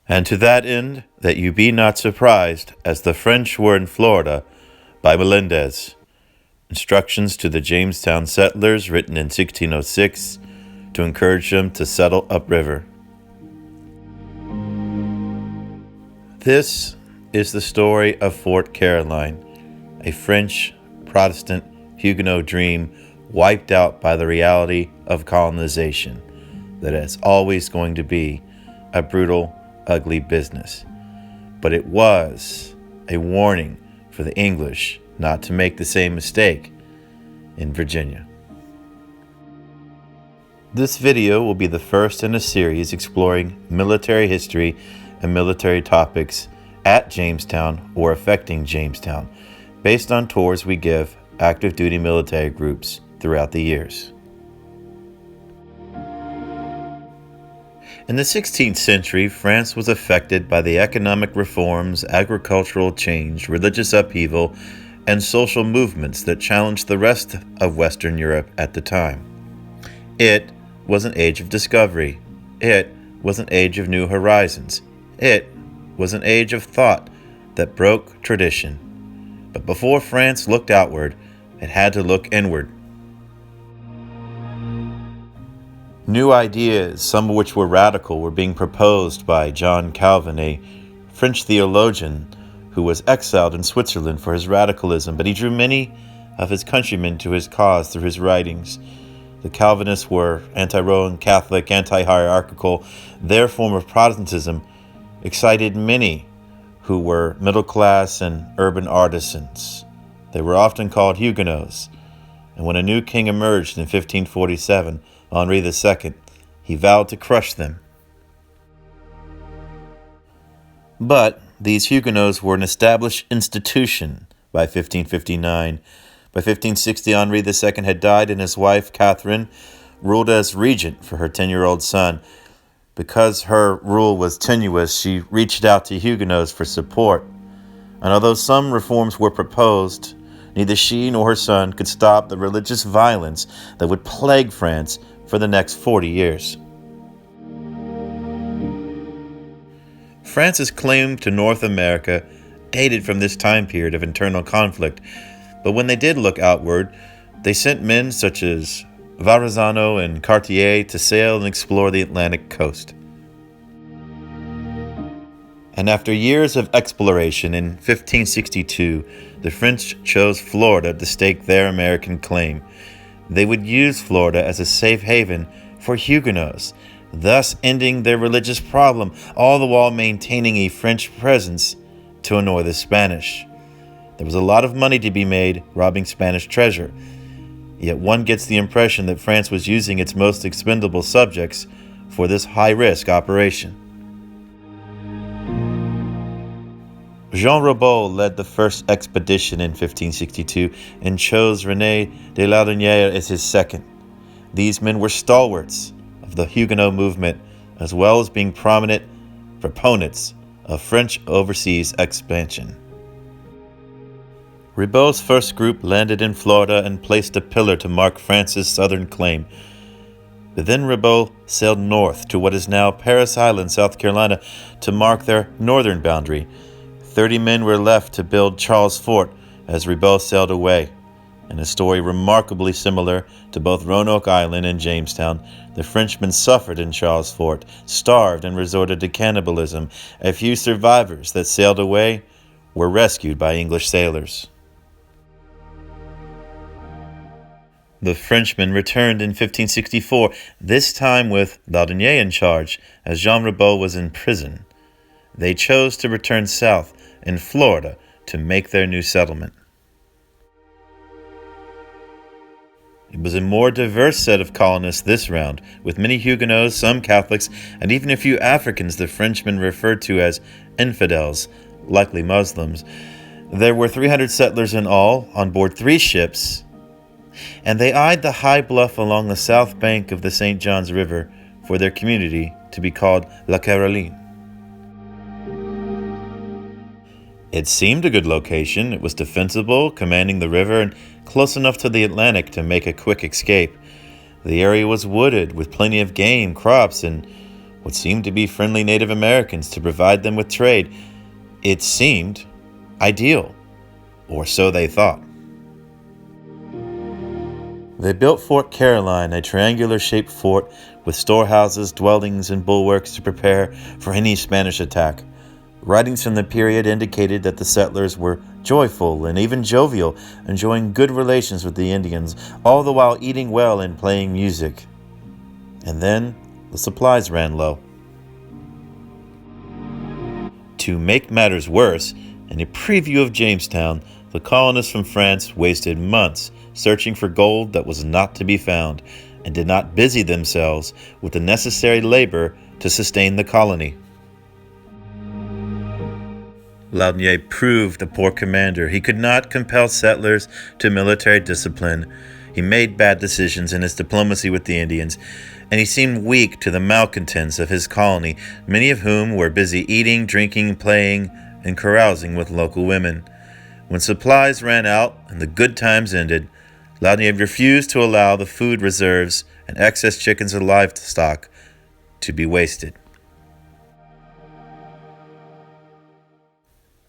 And to that end, that you be not surprised, as the French were in Florida, by Melendez. Instructions to the Jamestown settlers written in 1606 to encourage them to settle upriver. This is the story of Fort Caroline, a French Protestant Huguenot dream wiped out by the reality of colonization, that it's always going to be a brutal, ugly business. But it was a warning for the English not to make the same mistake in Virginia. This video will be the first in a series exploring military history and military topics at Jamestown or affecting Jamestown, based on tours we give active duty military groups throughout the years. In the 16th century, France was affected by the economic reforms, agricultural change, religious upheaval, and social movements that challenged the rest of Western Europe at the time. It was an age of discovery. It was an age of new horizons. It was an age of thought that broke tradition. But before France looked outward, it had to look inward. New ideas, some of which were radical, were being proposed by John Calvin, a French theologian who was exiled in Switzerland for his radicalism, but he drew many of his countrymen to his cause through his writings. The Calvinists were anti-Roman Catholic, anti-hierarchical. Their form of Protestantism excited many who were middle class and urban artisans. They were often called Huguenots. And when a new king emerged in 1547, Henri II, he vowed to crush them. But these Huguenots were an established institution by 1559. By 1560, Henri II had died, and his wife, Catherine, ruled as regent for her 10-year-old son. Because her rule was tenuous, she reached out to Huguenots for support. And although some reforms were proposed, neither she nor her son could stop the religious violence that would plague France for the next 40 years. France's claim to North America dated from this time period of internal conflict. But when they did look outward, they sent men such as Verrazano and Cartier to sail and explore the Atlantic coast. And after years of exploration, in 1562, the French chose Florida to stake their American claim. They would use Florida as a safe haven for Huguenots, thus ending their religious problem, all the while maintaining a French presence to annoy the Spanish. There was a lot of money to be made robbing Spanish treasure, yet one gets the impression that France was using its most expendable subjects for this high-risk operation. Jean Ribault led the first expedition in 1562 and chose René de Laudonnière as his second. These men were stalwarts of the Huguenot movement, as well as being prominent proponents of French overseas expansion. Ribault's first group landed in Florida and placed a pillar to mark France's southern claim. But then Ribault sailed north to what is now Parris Island, South Carolina, to mark their northern boundary. 30 men were left to build Charles Fort as Ribault sailed away. In a story remarkably similar to both Roanoke Island and Jamestown, the Frenchmen suffered in Charles Fort, starved, and resorted to cannibalism. A few survivors that sailed away were rescued by English sailors. The Frenchmen returned in 1564, this time with Laudonnière in charge, as Jean Ribault was in prison. They chose to return south in Florida to make their new settlement. It was a more diverse set of colonists this round, with many Huguenots, some Catholics, and even a few Africans the Frenchmen referred to as infidels, likely Muslims. There were 300 settlers in all, on board 3 ships, and they eyed the high bluff along the south bank of the St. Johns River for their community to be called La Caroline. It seemed a good location. It was defensible, commanding the river, and close enough to the Atlantic to make a quick escape. The area was wooded with plenty of game, crops, and what seemed to be friendly Native Americans to provide them with trade. It seemed ideal, or so they thought. They built Fort Caroline, a triangular-shaped fort with storehouses, dwellings, and bulwarks to prepare for any Spanish attack. Writings from the period indicated that the settlers were joyful and even jovial, enjoying good relations with the Indians, all the while eating well and playing music. And then the supplies ran low. To make matters worse, in a preview of Jamestown, the colonists from France wasted months searching for gold that was not to be found, and did not busy themselves with the necessary labor to sustain the colony. Laudonnière proved a poor commander. He could not compel settlers to military discipline. He made bad decisions in his diplomacy with the Indians, and he seemed weak to the malcontents of his colony, many of whom were busy eating, drinking, playing, and carousing with local women. When supplies ran out and the good times ended, Laudonnière refused to allow the food reserves and excess chickens and livestock to be wasted.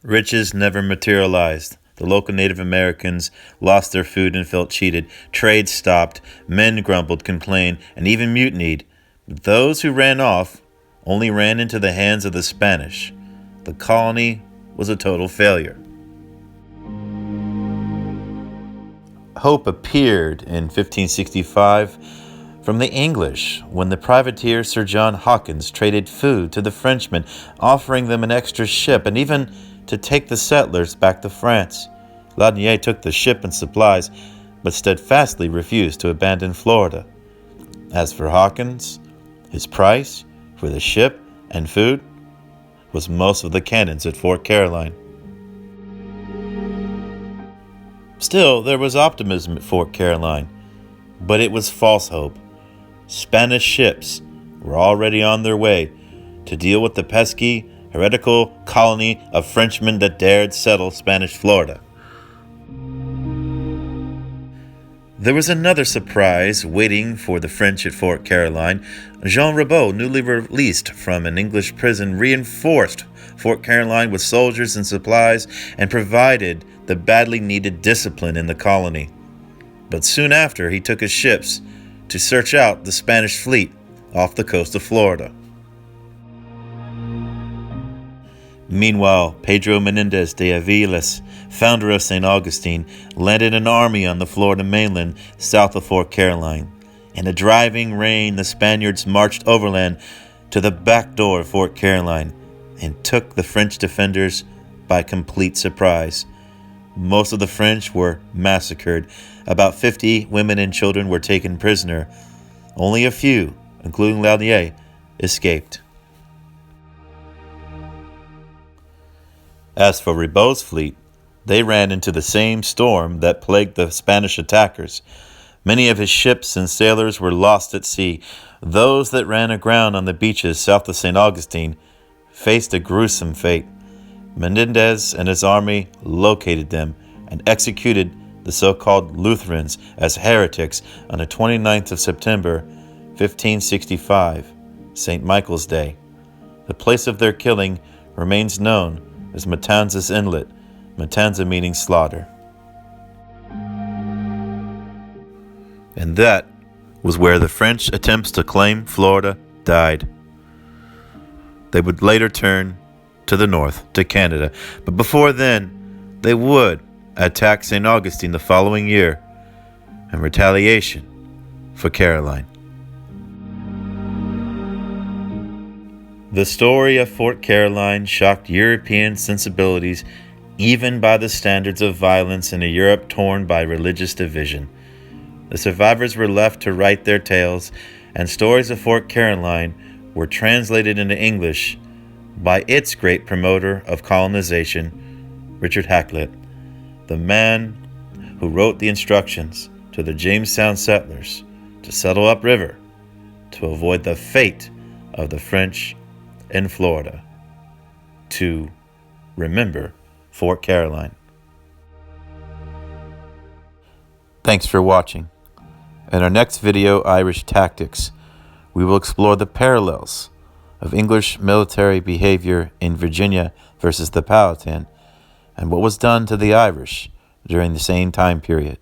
Riches never materialized. The local Native Americans lost their food and felt cheated. Trade stopped. Men grumbled, complained, and even mutinied. But those who ran off only ran into the hands of the Spanish. The colony was a total failure. Hope appeared in 1565 from the English when the privateer Sir John Hawkins traded food to the Frenchmen, offering them an extra ship and even to take the settlers back to France. Laudonnière took the ship and supplies, but steadfastly refused to abandon Florida. As for Hawkins, his price for the ship and food was most of the cannons at Fort Caroline. Still, there was optimism at Fort Caroline, but it was false hope. Spanish ships were already on their way to deal with the pesky, heretical colony of Frenchmen that dared settle Spanish Florida. There was another surprise waiting for the French at Fort Caroline. Jean Ribault, newly released from an English prison, reinforced Fort Caroline with soldiers and supplies and provided the badly needed discipline in the colony. But soon after, he took his ships to search out the Spanish fleet off the coast of Florida. Meanwhile, Pedro Menendez de Aviles, founder of St. Augustine, landed an army on the Florida mainland south of Fort Caroline. In a driving rain, the Spaniards marched overland to the back door of Fort Caroline and took the French defenders by complete surprise. Most of the French were massacred. About 50 women and children were taken prisoner. Only a few, including Laudonnière, escaped. As for Ribault's fleet, they ran into the same storm that plagued the Spanish attackers. Many of his ships and sailors were lost at sea. Those that ran aground on the beaches south of St. Augustine faced a gruesome fate. Menendez and his army located them and executed the so-called Lutherans as heretics on the 29th of September, 1565, St. Michael's Day. The place of their killing remains known as Matanzas Inlet, Matanza meaning slaughter. And that was where the French attempts to claim Florida died. They would later turn to the north, to Canada, but before then, they would attack St. Augustine the following year in retaliation for Caroline. The story of Fort Caroline shocked European sensibilities, even by the standards of violence in a Europe torn by religious division. The survivors were left to write their tales, and stories of Fort Caroline were translated into English by its great promoter of colonization, Richard Hakluyt, the man who wrote the instructions to the Jamestown settlers to settle upriver to avoid the fate of the French in Florida, to remember Fort Caroline. Thanks for watching. In our next video, Irish Tactics, we will explore the parallels of English military behavior in Virginia versus the Powhatan, and what was done to the Irish during the same time period.